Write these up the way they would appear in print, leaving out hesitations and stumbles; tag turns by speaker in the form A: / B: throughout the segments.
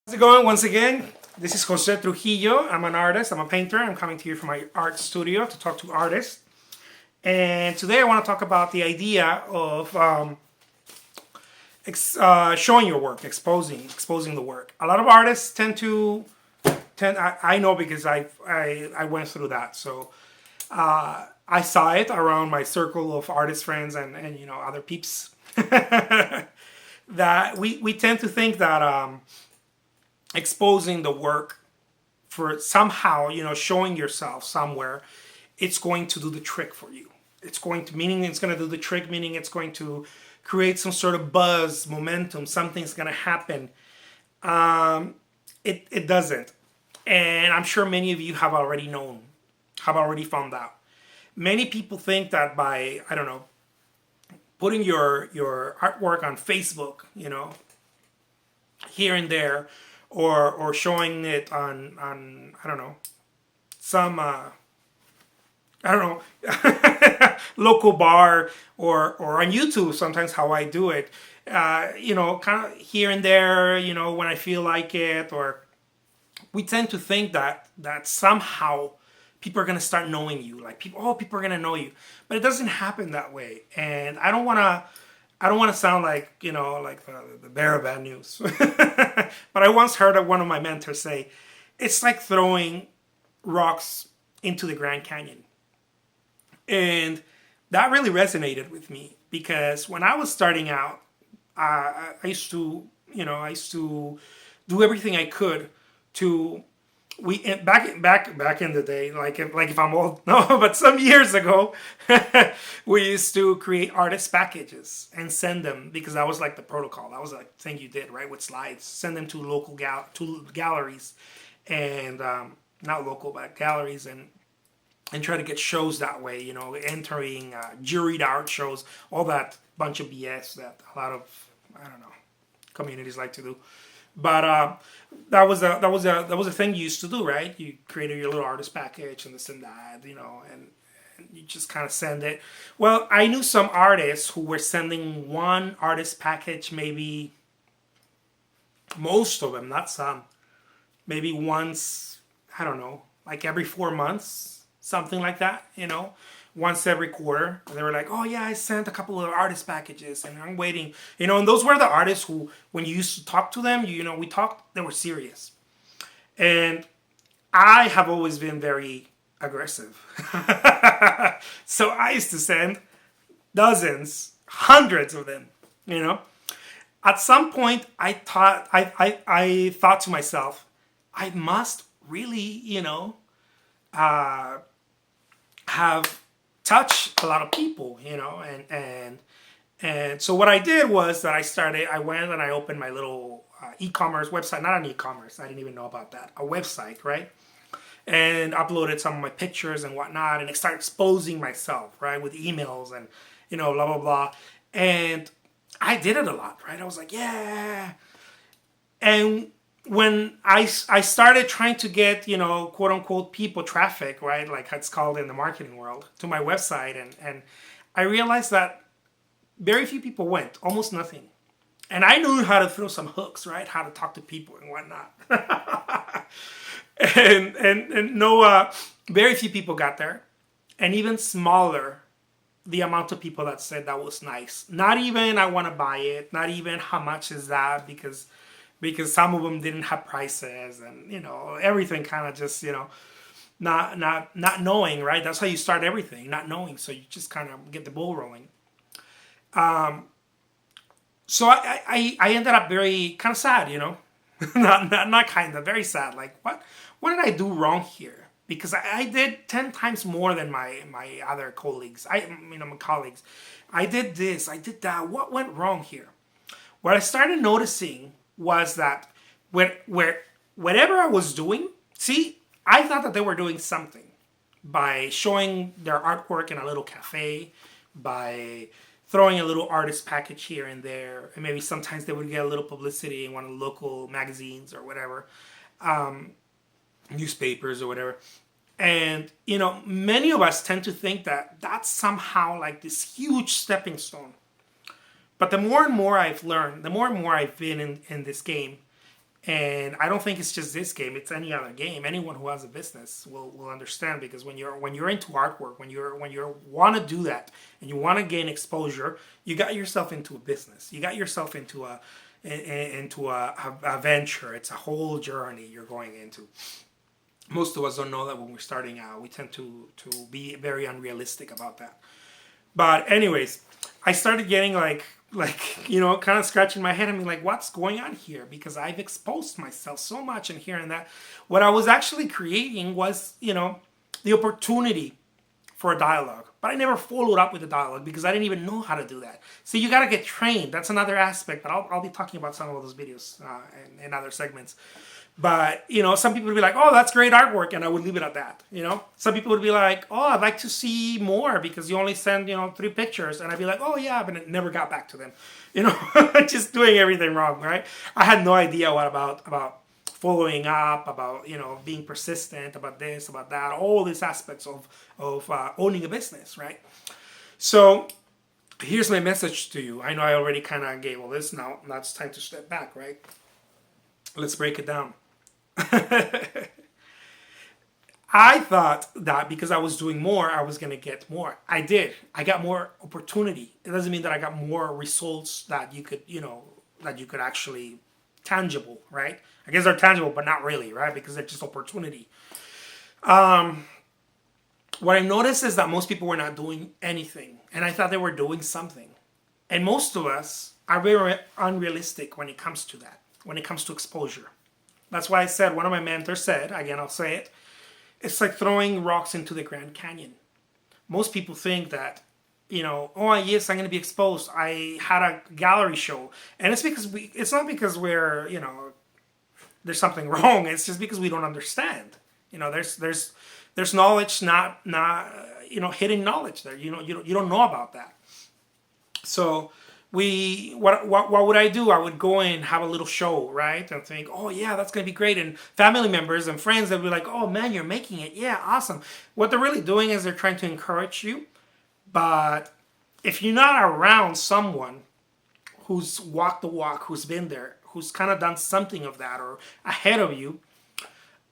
A: How's it going once again? This is Jose Trujillo. I'm an artist. I'm a painter. I'm coming to you from my art studio to talk to artists. And today I want to talk about the idea of showing your work, exposing the work. A lot of artists I know because I went through that. So I saw it around my circle of artist friends and other peeps that we tend to think that exposing the work for somehow, showing yourself somewhere, it's going to do the trick for you. Meaning it's going to do the trick, meaning it's going to create some sort of buzz, momentum, something's going to happen. It doesn't. And I'm sure many of you have already found out. Many people think that by, I don't know, putting your artwork on Facebook, here and there, or showing it on I don't know, some I don't know local bar, or on YouTube sometimes, how I do it, kind of here and there, when I feel like it. Or we tend to think that somehow people are going to start knowing you, like people are going to know you, but it doesn't happen that way. And I don't want to sound like, like the bearer of bad news. But I once heard one of my mentors say, it's like throwing rocks into the Grand Canyon. And that really resonated with me, because when I was starting out, I used to do everything I could to back in the day, like if I'm old, no, but some years ago, we used to create artist packages and send them, because that was like the protocol. That was like the thing you did, right, with slides. Send them to local galleries, and not local but galleries, and try to get shows that way. Entering juried art shows, all that bunch of BS that a lot of, I don't know, communities like to do. But that was a thing you used to do, right? You created your little artist package and this and that, and you just kind of send it. Well, I knew some artists who were sending one artist package, maybe most of them, not some, maybe once, I don't know, like every 4 months, something like that, once every quarter. And they were like, oh yeah, I sent a couple of artist packages and I'm waiting. And those were the artists who, when you used to talk to them, we talked, they were serious. And I have always been very aggressive. So I used to send dozens, hundreds of them, At some point, I thought to myself, I must really, have touched a lot of people, and so what I did was that I went and I opened my little e-commerce website, not an e-commerce, I didn't even know about that, a website, right? And uploaded some of my pictures and whatnot, and I started exposing myself, right, with emails and, blah, blah, blah. And I did it a lot, right? I was like, yeah. And when I started trying to get, quote unquote, people traffic, right, like it's called in the marketing world, to my website, and I realized that very few people went, almost nothing. And I knew how to throw some hooks, right, how to talk to people and whatnot. and no, very few people got there, and even smaller, the amount of people that said that was nice. Not even I want to buy it, not even how much is that, because some of them didn't have prices, and everything kind of just not knowing, right? That's how you start everything, not knowing. So you just kind of get the ball rolling. So I ended up very kind of sad, not kind of, very sad. Like, what did I do wrong here? Because I did 10 times more than my other colleagues. My colleagues. I did this, I did that. What went wrong here? What I started noticing was that whatever I was doing, see, I thought that they were doing something by showing their artwork in a little cafe, by throwing a little artist package here and there, and maybe sometimes they would get a little publicity in one of the local magazines or whatever, newspapers or whatever. And, many of us tend to think that that's somehow like this huge stepping stone. But the more and more I've learned, the more and more I've been in this game, And I don't think it's just this game; it's any other game. Anyone who has a business will understand, because when you're into artwork, when you want to do that and you want to gain exposure, you got yourself into a business. You got yourself into a venture. It's a whole journey you're going into. Most of us don't know that when we're starting out. We tend to be very unrealistic about that. But anyways, I started getting kind of scratching my head. I mean, like, what's going on here? Because I've exposed myself so much in here and that. What I was actually creating was, the opportunity for a dialogue. But I never followed up with a dialogue because I didn't even know how to do that. See, you got to get trained. That's another aspect. But I'll be talking about some of those videos in other segments. But, some people would be like, oh, that's great artwork. And I would leave it at that. Some people would be like, oh, I'd like to see more because you only send, 3 pictures. And I'd be like, oh, yeah, but it never got back to them. Just doing everything wrong, right? I had no idea what about following up, about, being persistent, about this, about that, all these aspects of owning a business, right? So here's my message to you. I know I already kind of gave all this. Now it's time to step back, right? Let's break it down. I thought that because I was doing more, I was going to get more. I did. I got more opportunity. It doesn't mean that I got more results that you could actually tangible, right? I guess they're tangible, but not really, right? Because they're just opportunity. What I noticed is that most people were not doing anything, and I thought they were doing something. And most of us are very unrealistic when it comes to that, when it comes to exposure. That's why I said, one of my mentors said, again, I'll say it, it's like throwing rocks into the Grand Canyon. Most people think that, oh yes, I'm going to be exposed. I had a gallery show. And it's because it's not because we're, there's something wrong. It's just because we don't understand. There's knowledge, not hidden knowledge there. You don't know about that. So what would I do? I would go and have a little show, right? And think, oh yeah, that's gonna be great. And family members and friends, they'd be like, oh man, you're making it. Yeah, awesome. What they're really doing is they're trying to encourage you. But if you're not around someone who's walked the walk, who's been there, who's kind of done something of that or ahead of you,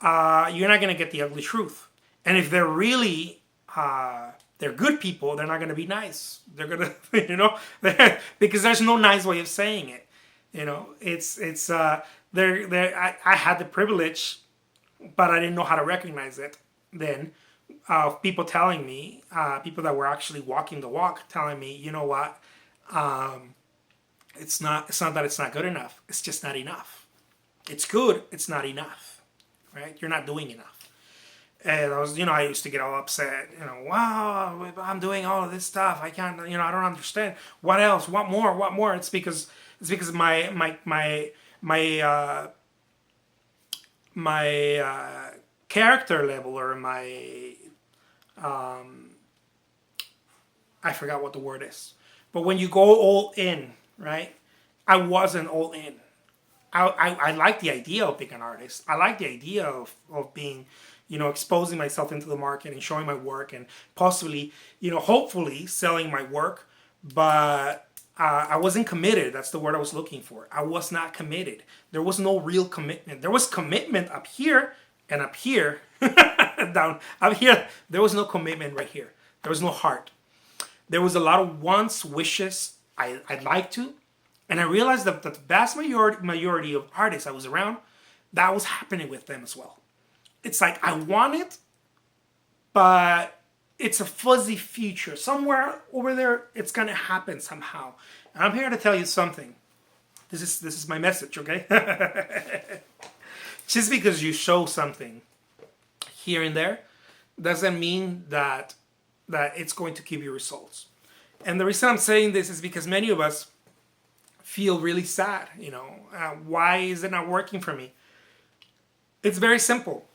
A: you're not gonna get the ugly truth. And if they're really they're good people, they're not going to be nice. They're going to, because there's no nice way of saying it. I had the privilege, but I didn't know how to recognize it then. People telling me, people that were actually walking the walk, telling me, you know what, it's not that it's not good enough. It's just not enough. It's good. It's not enough, right? You're not doing enough. And I used to get all upset, wow, I'm doing all of this stuff. I can't, I don't understand. What else? What more? What more? It's because my character level, or my, I forgot what the word is. But when you go all in, right? I wasn't all in. I like the idea of being an artist. I like the idea of being, exposing myself into the market and showing my work and possibly, hopefully selling my work. But I wasn't committed. That's the word I was looking for. I was not committed. There was no real commitment. There was commitment up here and up here, down up here. There was no commitment right here. There was no heart. There was a lot of wants, wishes. I'd like to. And I realized that the vast majority of artists I was around, that was happening with them as well. It's like, I want it, but it's a fuzzy future. Somewhere over there, it's going to happen somehow. And I'm here to tell you something. This is my message, okay? Just because you show something here and there doesn't mean that it's going to give you results. And the reason I'm saying this is because many of us feel really sad. Why is it not working for me? It's very simple.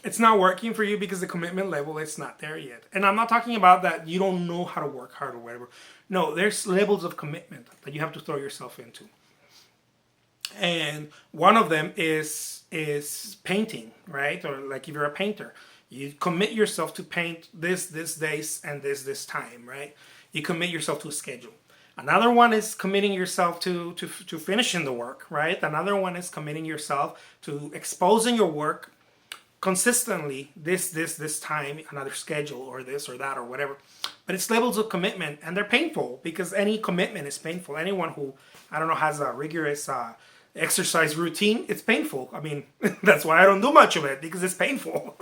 A: It's not working for you because the commitment level is not there yet. And I'm not talking about that you don't know how to work hard or whatever. No, there's levels of commitment that you have to throw yourself into. And one of them is painting, right? Or like if you're a painter, you commit yourself to paint this days and this time, right? You commit yourself to a schedule. Another one is committing yourself to finishing the work, right? Another one is committing yourself to exposing your work consistently this time, another schedule, or this or that or whatever. But it's levels of commitment, and they're painful because any commitment is painful. Anyone who, I don't know, has a rigorous exercise routine, it's painful. I mean, that's why I don't do much of it, because it's painful.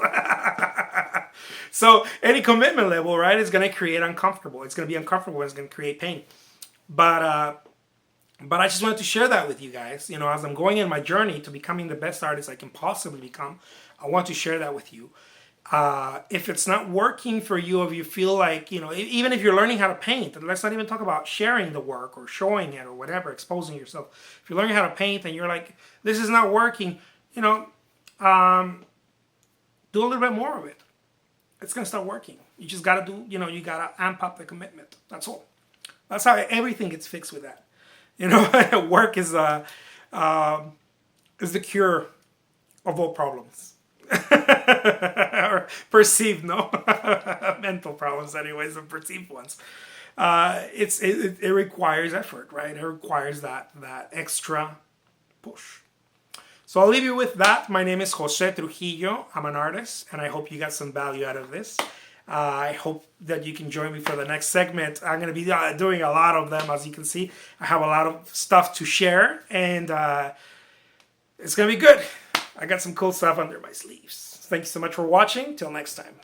A: So any commitment level, right, is going to create uncomfortable. It's going to be uncomfortable. It's going to create pain. But I just wanted to share that with you guys. You know, as I'm going in my journey to becoming the best artist I can possibly become, I want to share that with you. If it's not working for you, if you feel like, you know, even if you're learning how to paint, and let's not even talk about sharing the work or showing it or whatever, exposing yourself. If you're learning how to paint and you're like, this is not working, you know, do a little bit more of it. It's going to start working. You just got to do, you know, you got to amp up the commitment. That's all. That's how everything gets fixed with that. You know, work is the cure of all problems. Or perceived, no? Mental problems, anyways, and perceived ones. It requires effort, right? It requires that extra push. So I'll leave you with that. My name is Jose Trujillo. I'm an artist, and I hope you got some value out of this. I hope that you can join me for the next segment. I'm going to be doing a lot of them, as you can see. I have a lot of stuff to share, and it's going to be good. I got some cool stuff under my sleeves. Thank you so much for watching. Till next time.